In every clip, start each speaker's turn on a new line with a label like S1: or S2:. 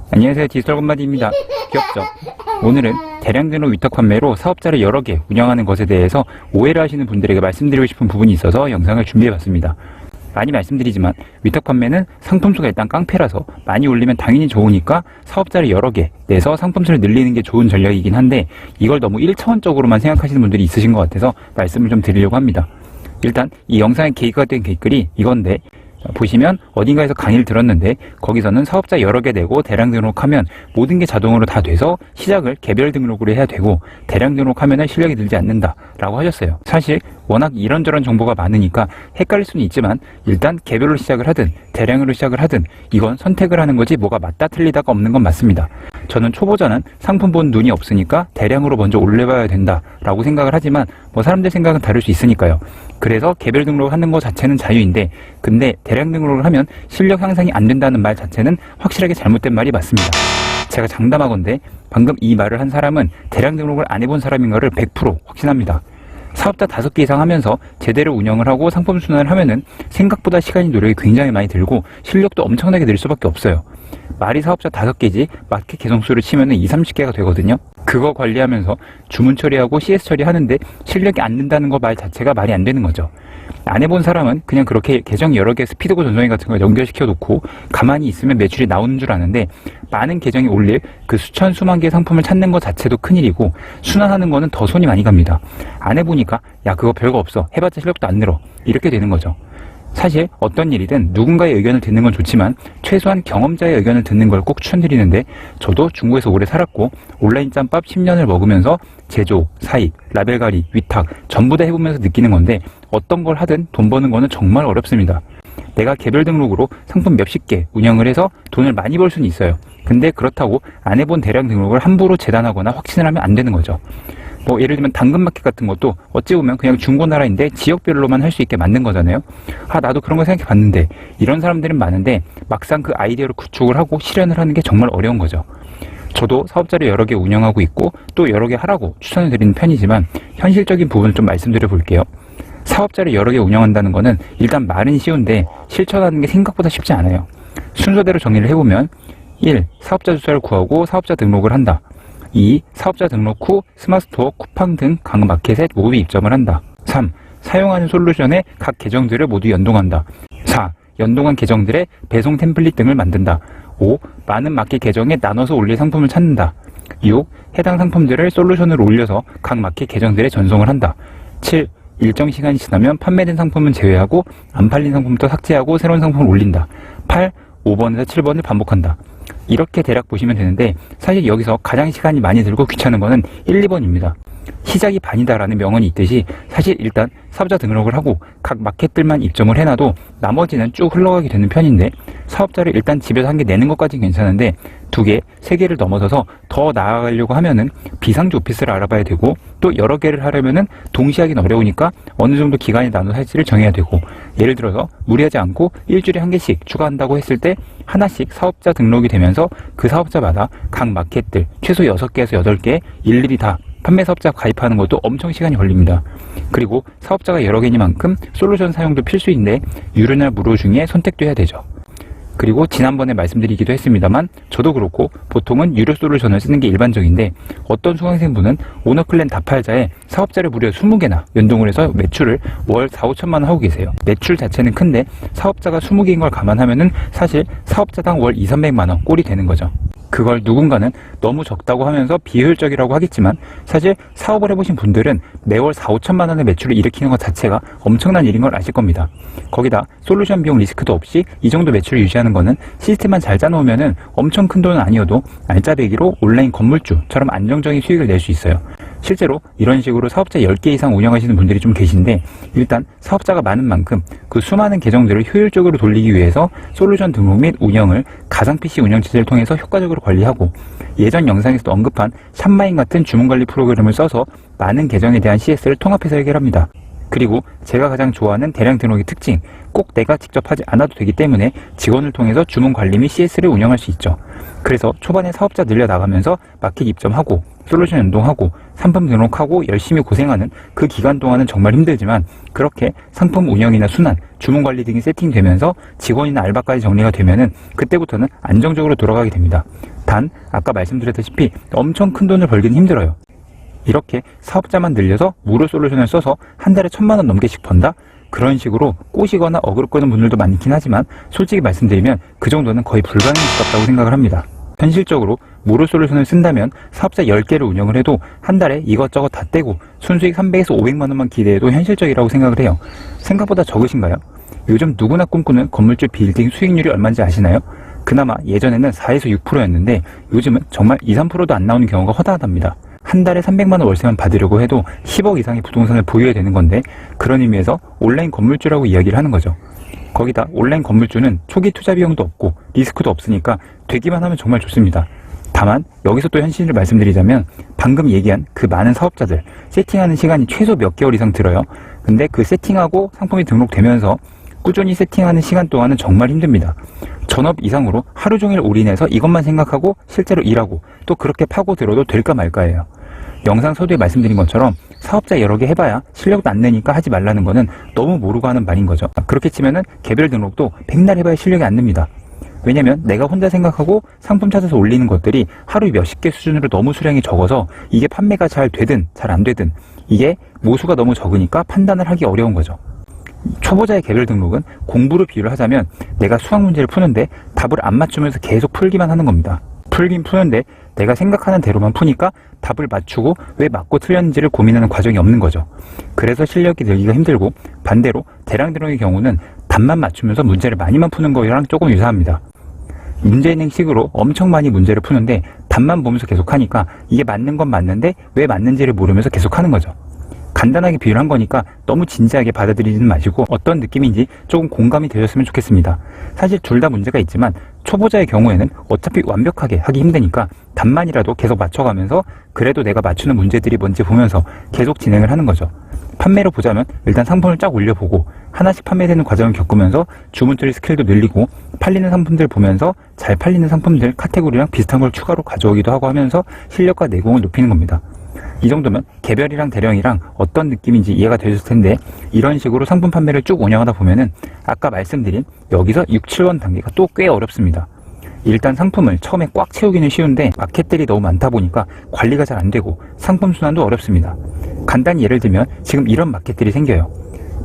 S1: 안녕하세요, 디지털건마디입니다. 귀엽죠? 오늘은 대량 등록 위탁 판매로 사업자를 여러 개 운영하는 것에 대해서 오해를 하시는 분들에게 말씀드리고 싶은 부분이 있어서 영상을 준비해봤습니다. 많이 말씀드리지만 위탁 판매는 상품수가 일단 깡패라서 많이 올리면 당연히 좋으니까 사업자를 여러 개 내서 상품수를 늘리는 게 좋은 전략이긴 한데, 이걸 너무 1차원적으로만 생각하시는 분들이 있으신 것 같아서 말씀을 좀 드리려고 합니다. 일단 이 영상의 계기가 된 댓글이 이건데, 보시면 어딘가에서 강의를 들었는데 거기서는 사업자 여러 개 내고 대량 등록하면 모든 게 자동으로 다 돼서 시작을 개별 등록으로 해야 되고, 대량 등록하면 실력이 늘지 않는다 라고 하셨어요. 사실 워낙 이런저런 정보가 많으니까 헷갈릴 수는 있지만, 일단 개별로 시작을 하든 대량으로 시작을 하든 이건 선택을 하는 거지 뭐가 맞다 틀리다가 없는 건 맞습니다. 저는 초보자는 상품 본 눈이 없으니까 대량으로 먼저 올려봐야 된다 라고 생각을 하지만, 뭐 사람들 생각은 다를 수 있으니까요. 그래서 개별 등록을 하는 것 자체는 자유인데, 근데 대량 등록을 하면 실력 향상이 안 된다는 말 자체는 확실하게 잘못된 말이 맞습니다. 제가 장담하건대 방금 이 말을 한 사람은 대량 등록을 안 해본 사람인가를 100% 확신합니다. 사업자 5개 이상 하면서 제대로 운영을 하고 상품 순환을 하면은 생각보다 시간이 노력이 굉장히 많이 들고 실력도 엄청나게 늘 수밖에 없어요. 말이 사업자 5개지 마켓 개성수를 치면은 20-30개가 되거든요. 그거 관리하면서 주문 처리하고 CS 처리하는데 실력이 안 는다는 거 말 자체가 말이 안 되는 거죠. 안 해본 사람은 그냥 그렇게 계정 여러 개 스피드고 전송이 같은 걸 연결시켜 놓고 가만히 있으면 매출이 나오는 줄 아는데, 많은 계정이 올릴 그 수천 수만 개의 상품을 찾는 것 자체도 큰일이고, 순환하는 거는 더 손이 많이 갑니다. 안 해보니까 야 그거 별거 없어, 해봤자 실력도 안 늘어, 이렇게 되는 거죠. 사실 어떤 일이든 누군가의 의견을 듣는 건 좋지만 최소한 경험자의 의견을 듣는 걸 꼭 추천드리는데, 저도 중국에서 오래 살았고 온라인 짬밥 10년을 먹으면서 제조, 사입, 라벨가리, 위탁 전부 다 해보면서 느끼는 건데, 어떤 걸 하든 돈 버는 거는 정말 어렵습니다. 내가 개별 등록으로 상품 몇십 개 운영을 해서 돈을 많이 벌 수는 있어요. 근데 그렇다고 안 해본 대량 등록을 함부로 재단하거나 확신을 하면 안 되는 거죠. 뭐 예를 들면 당근마켓 같은 것도 어찌 보면 그냥 중고나라인데 지역별로만 할 수 있게 만든 거잖아요. 나도 그런 거 생각해 봤는데, 이런 사람들은 많은데 막상 그 아이디어를 구축을 하고 실현을 하는 게 정말 어려운 거죠. 저도 사업자를 여러 개 운영하고 있고 또 여러 개 하라고 추천을 드리는 편이지만, 현실적인 부분을 좀 말씀드려 볼게요. 사업자를 여러 개 운영한다는 거는 일단 말은 쉬운데 실천하는 게 생각보다 쉽지 않아요. 순서대로 정리를 해보면, 1. 사업자 주소를 구하고 사업자 등록을 한다. 2. 사업자 등록 후 스마트스토어, 쿠팡 등 각 마켓에 모두 입점을 한다. 3. 사용하는 솔루션에 각 계정들을 모두 연동한다. 4. 연동한 계정들의 배송 템플릿 등을 만든다. 5. 많은 마켓 계정에 나눠서 올릴 상품을 찾는다. 6. 해당 상품들을 솔루션으로 올려서 각 마켓 계정들에 전송을 한다. 7. 일정 시간이 지나면 판매된 상품은 제외하고 안 팔린 상품부터 삭제하고 새로운 상품을 올린다. 8. 5번에서 7번을 반복한다. 이렇게 대략 보시면 되는데, 사실 여기서 가장 시간이 많이 들고 귀찮은 거는 1, 2번입니다. 시작이 반이다라는 명언이 있듯이 사실 일단 사업자 등록을 하고 각 마켓들만 입점을 해놔도 나머지는 쭉 흘러가게 되는 편인데, 사업자를 일단 집에서 한 개 내는 것까지는 괜찮은데 2개, 3개를 넘어서서 더 나아가려고 하면은 비상주 오피스를 알아봐야 되고, 또 여러 개를 하려면은 동시에 하긴 어려우니까 어느 정도 기간에 나눠서 할지를 정해야 되고, 예를 들어서 무리하지 않고 일주일에 한 개씩 추가한다고 했을 때 하나씩 사업자 등록이 되면서 그 사업자마다 각 마켓들 최소 6개에서 8개 일일이 다 판매 사업자 가입하는 것도 엄청 시간이 걸립니다. 그리고 사업자가 여러 개니만큼 솔루션 사용도 필수인데 유료나 무료 중에 선택도 해야 되죠. 그리고 지난번에 말씀드리기도 했습니다만, 저도 그렇고 보통은 유료 솔루션을 쓰는 게 일반적인데, 어떤 수강생분은 오너클랜 다팔자에 사업자를 무려 20개나 연동을 해서 매출을 월 4-5천만 원 하고 계세요. 매출 자체는 큰데 사업자가 20개인 걸 감안하면은 사실 사업자당 월 200-300만 원 꼴이 되는 거죠. 그걸 누군가는 너무 적다고 하면서 비효율적이라고 하겠지만, 사실 사업을 해보신 분들은 매월 4-5천만 원의 매출을 일으키는 것 자체가 엄청난 일인 걸 아실 겁니다. 거기다 솔루션 비용 리스크도 없이 이 정도 매출을 유지하는 거는 시스템만 잘 짜놓으면은 엄청 큰 돈은 아니어도 알짜배기로 온라인 건물주처럼 안정적인 수익을 낼 수 있어요. 실제로 이런 식으로 사업자 10개 이상 운영하시는 분들이 좀 계신데, 일단 사업자가 많은 만큼 그 수많은 계정들을 효율적으로 돌리기 위해서 솔루션 등록 및 운영을 가상 PC 운영체제를 통해서 효과적으로 관리하고, 예전 영상에서도 언급한 샵마인 같은 주문관리 프로그램을 써서 많은 계정에 대한 CS를 통합해서 해결합니다. 그리고 제가 가장 좋아하는 대량 등록의 특징, 꼭 내가 직접 하지 않아도 되기 때문에 직원을 통해서 주문 관리 및 CS를 운영할 수 있죠. 그래서 초반에 사업자 늘려나가면서 마켓 입점하고 솔루션 연동하고 상품 등록하고 열심히 고생하는 그 기간 동안은 정말 힘들지만, 그렇게 상품 운영이나 순환, 주문 관리 등이 세팅되면서 직원이나 알바까지 정리가 되면은 그때부터는 안정적으로 돌아가게 됩니다. 단 아까 말씀드렸다시피 엄청 큰 돈을 벌기는 힘들어요. 이렇게 사업자만 늘려서 무료 솔루션을 써서 한 달에 1,000만 원 넘게씩 번다? 그런 식으로 꼬시거나 어그로 끄는 분들도 많긴 하지만 솔직히 말씀드리면 그 정도는 거의 불가능에 가깝다고 생각을 합니다. 현실적으로 무료 솔루션을 쓴다면 사업자 10개를 운영을 해도 한 달에 이것저것 다 떼고 순수익 300에서 500만 원만 기대해도 현실적이라고 생각을 해요. 생각보다 적으신가요? 요즘 누구나 꿈꾸는 건물주 빌딩 수익률이 얼마인지 아시나요? 그나마 예전에는 4에서 6%였는데 요즘은 정말 2, 3%도 안 나오는 경우가 허다하답니다. 한 달에 300만 원 월세만 받으려고 해도 10억 이상의 부동산을 보유해야 되는 건데 그런 의미에서 온라인 건물주라고 이야기를 하는 거죠. 거기다 온라인 건물주는 초기 투자 비용도 없고 리스크도 없으니까 되기만 하면 정말 좋습니다. 다만 여기서 또 현실을 말씀드리자면 방금 얘기한 그 많은 사업자들 세팅하는 시간이 최소 몇 개월 이상 들어요. 근데 그 세팅하고 상품이 등록되면서 꾸준히 세팅하는 시간 동안은 정말 힘듭니다. 전업 이상으로 하루 종일 올인해서 이것만 생각하고 실제로 일하고 또 그렇게 파고들어도 될까 말까예요. 영상 서두에 말씀드린 것처럼 사업자 여러 개 해봐야 실력도 안 내니까 하지 말라는 거는 너무 모르고 하는 말인 거죠. 그렇게 치면은 개별 등록도 백날 해봐야 실력이 안 납니다. 왜냐면 내가 혼자 생각하고 상품 찾아서 올리는 것들이 하루 몇십 개 수준으로 너무 수량이 적어서 이게 판매가 잘 되든 잘 안 되든 이게 모수가 너무 적으니까 판단을 하기 어려운 거죠. 초보자의 개별 등록은 공부로 비유를 하자면 내가 수학 문제를 푸는데 답을 안 맞추면서 계속 풀기만 하는 겁니다. 풀긴 푸는데 내가 생각하는 대로만 푸니까 답을 맞추고 왜 맞고 틀렸는지를 고민하는 과정이 없는 거죠. 그래서 실력이 늘기가 힘들고 반대로 대량 등록의 경우는 답만 맞추면서 문제를 많이만 푸는 거랑 조금 유사합니다. 문제인행식으로 엄청 많이 문제를 푸는데 답만 보면서 계속 하니까 이게 맞는 건 맞는데 왜 맞는지를 모르면서 계속 하는 거죠. 간단하게 비유를 한 거니까 너무 진지하게 받아들이지는 마시고 어떤 느낌인지 조금 공감이 되셨으면 좋겠습니다. 사실 둘 다 문제가 있지만 초보자의 경우에는 어차피 완벽하게 하기 힘드니까 답만이라도 계속 맞춰가면서 그래도 내가 맞추는 문제들이 뭔지 보면서 계속 진행을 하는 거죠. 판매로 보자면 일단 상품을 쫙 올려보고 하나씩 판매되는 과정을 겪으면서 주문 처리 스킬도 늘리고 팔리는 상품들 보면서 잘 팔리는 상품들 카테고리랑 비슷한 걸 추가로 가져오기도 하고 하면서 실력과 내공을 높이는 겁니다. 이 정도면 개별이랑 대량이랑 어떤 느낌인지 이해가 되셨을 텐데 이런 식으로 상품 판매를 쭉 운영하다 보면은 아까 말씀드린 여기서 6, 7원 단계가 또 꽤 어렵습니다. 일단 상품을 처음에 꽉 채우기는 쉬운데 마켓들이 너무 많다 보니까 관리가 잘 안 되고 상품 순환도 어렵습니다. 간단히 예를 들면 지금 이런 마켓들이 생겨요.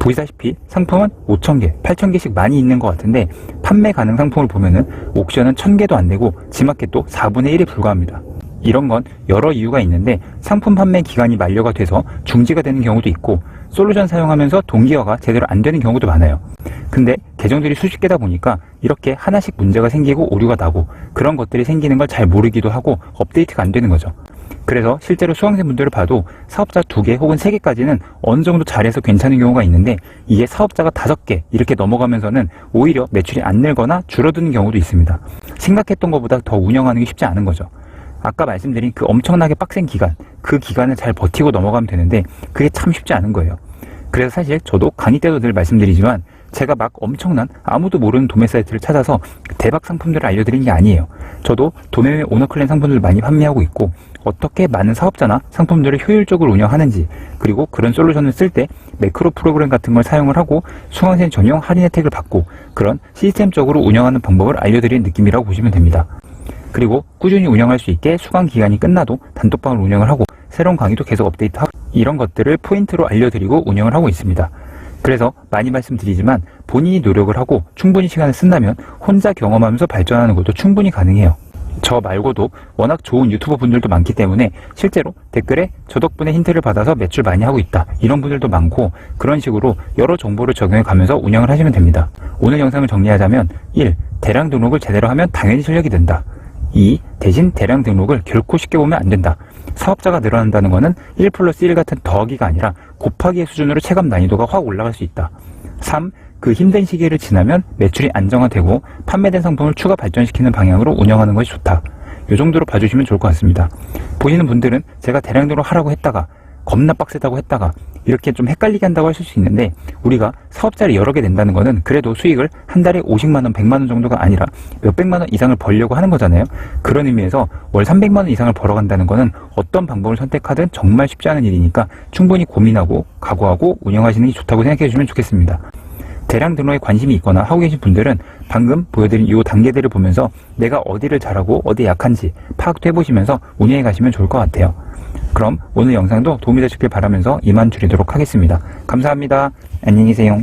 S1: 보시다시피 상품은 5,000개, 8,000개씩 많이 있는 것 같은데 판매 가능 상품을 보면은 옥션은 1,000개도 안 되고 지마켓도 4분의 1에 불과합니다. 이런 건 여러 이유가 있는데 상품 판매 기간이 만료가 돼서 중지가 되는 경우도 있고 솔루션 사용하면서 동기화가 제대로 안 되는 경우도 많아요. 근데 계정들이 수십 개다 보니까 이렇게 하나씩 문제가 생기고 오류가 나고 그런 것들이 생기는 걸 잘 모르기도 하고 업데이트가 안 되는 거죠. 그래서 실제로 수강생분들을 봐도 사업자 2개 혹은 3개까지는 어느 정도 잘해서 괜찮은 경우가 있는데 이게 사업자가 5개 이렇게 넘어가면서는 오히려 매출이 안 늘거나 줄어드는 경우도 있습니다. 생각했던 것보다 더 운영하는 게 쉽지 않은 거죠. 아까 말씀드린 그 엄청나게 빡센 기간, 그 기간을 잘 버티고 넘어가면 되는데 그게 참 쉽지 않은 거예요. 그래서 사실 저도 강의 때도 늘 말씀드리지만 제가 막 엄청난 아무도 모르는 도매 사이트를 찾아서 대박 상품들을 알려드린 게 아니에요. 저도 도매 오너클랜 상품들을 많이 판매하고 있고 어떻게 많은 사업자나 상품들을 효율적으로 운영하는지 그리고 그런 솔루션을 쓸 때 매크로 프로그램 같은 걸 사용을 하고 수강생 전용 할인 혜택을 받고 그런 시스템적으로 운영하는 방법을 알려드린 느낌이라고 보시면 됩니다. 그리고 꾸준히 운영할 수 있게 수강 기간이 끝나도 단톡방을 운영을 하고 새로운 강의도 계속 업데이트하고 이런 것들을 포인트로 알려드리고 운영을 하고 있습니다. 그래서 많이 말씀드리지만 본인이 노력을 하고 충분히 시간을 쓴다면 혼자 경험하면서 발전하는 것도 충분히 가능해요. 저 말고도 워낙 좋은 유튜버 분들도 많기 때문에 실제로 댓글에 저 덕분에 힌트를 받아서 매출 많이 하고 있다 이런 분들도 많고 그런 식으로 여러 정보를 적용해 가면서 운영을 하시면 됩니다. 오늘 영상을 정리하자면 1. 대량 등록을 제대로 하면 당연히 실력이 된다. 2. 대신 대량 등록을 결코 쉽게 보면 안 된다. 사업자가 늘어난다는 것은 1+1 같은 더하기가 아니라 곱하기의 수준으로 체감 난이도가 확 올라갈 수 있다. 3. 그 힘든 시기를 지나면 매출이 안정화되고 판매된 상품을 추가 발전시키는 방향으로 운영하는 것이 좋다. 이 정도로 봐주시면 좋을 것 같습니다. 보시는 분들은 제가 대량 등록 하라고 했다가 겁나 빡세다고 했다가 이렇게 좀 헷갈리게 한다고 하실 수 있는데 우리가 사업자를 여러 개 낸다는 거는 그래도 수익을 한 달에 50만 원, 100만 원 정도가 아니라 몇백만 원 이상을 벌려고 하는 거잖아요. 그런 의미에서 월 300만 원 이상을 벌어간다는 거는 어떤 방법을 선택하든 정말 쉽지 않은 일이니까 충분히 고민하고 각오하고 운영하시는 게 좋다고 생각해 주시면 좋겠습니다. 대량 등록에 관심이 있거나 하고 계신 분들은 방금 보여드린 이 단계들을 보면서 내가 어디를 잘하고 어디 약한지 파악도 해보시면서 운영해 가시면 좋을 것 같아요. 그럼 오늘 영상도 도움이 되셨길 바라면서 이만 줄이도록 하겠습니다. 감사합니다. 안녕히 계세요.